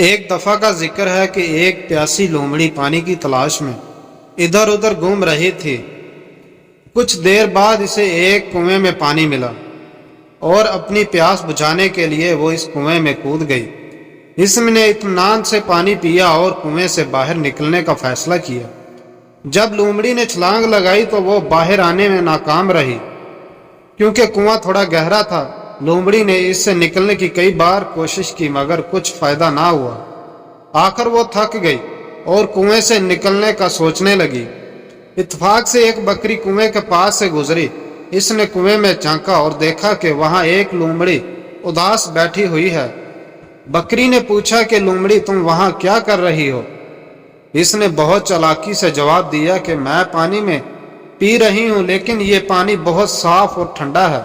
ایک دفعہ کا ذکر ہے کہ ایک پیاسی لومڑی پانی کی تلاش میں ادھر ادھر گھوم رہی تھی۔ کچھ دیر بعد اسے ایک کنویں میں پانی ملا اور اپنی پیاس بجھانے کے لیے وہ اس کنویں میں کود گئی۔ اس نے اطمینان سے پانی پیا اور کنویں سے باہر نکلنے کا فیصلہ کیا۔ جب لومڑی نے چھلانگ لگائی تو وہ باہر آنے میں ناکام رہی، کیونکہ کنواں تھوڑا گہرا تھا۔ لومڑی نے اس سے نکلنے کی کئی بار کوشش کی مگر کچھ فائدہ نہ ہوا۔ آخر وہ تھک گئی اور کنویں سے نکلنے کا سوچنے لگی۔ اتفاق سے ایک بکری کنویں کے پاس سے گزری۔ اس نے کنویں میں جھانکا اور دیکھا کہ وہاں ایک لومڑی اداس بیٹھی ہوئی ہے۔ بکری نے پوچھا کہ لومڑی تم وہاں کیا کر رہی ہو؟ اس نے بہت چالاکی سے جواب دیا کہ میں پانی میں پی رہی ہوں، لیکن یہ پانی بہت صاف اور ٹھنڈا ہے۔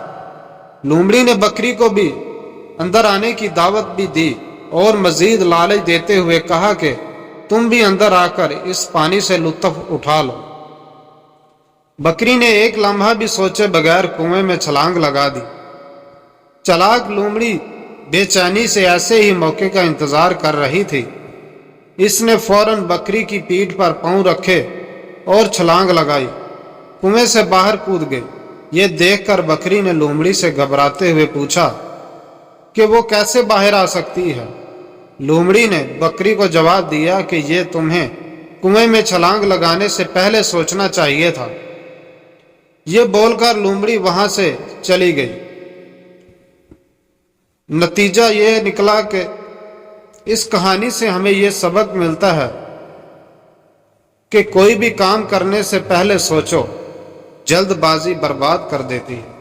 لومڑی نے بکری کو بھی اندر آنے کی دعوت بھی دی اور مزید لالچ دیتے ہوئے کہا کہ تم بھی اندر آ کر اس پانی سے لطف اٹھا لو۔ بکری نے ایک لمحہ بھی سوچے بغیر کنویں میں چھلانگ لگا دی۔ چالاک لومڑی بے چینی سے ایسے ہی موقع کا انتظار کر رہی تھی۔ اس نے فوراً بکری کی پیٹھ پر پاؤں رکھے اور چھلانگ لگائی، کنویں سے باہر کود گئی۔ یہ دیکھ کر بکری نے لومڑی سے گھبراتے ہوئے پوچھا کہ وہ کیسے باہر آ سکتی ہے؟ لومڑی نے بکری کو جواب دیا کہ یہ تمہیں کنویں میں چھلانگ لگانے سے پہلے سوچنا چاہیے تھا۔ یہ بول کر لومڑی وہاں سے چلی گئی۔ نتیجہ یہ نکلا کہ اس کہانی سے ہمیں یہ سبق ملتا ہے کہ کوئی بھی کام کرنے سے پہلے سوچو، جلد بازی برباد کر دیتی ہے۔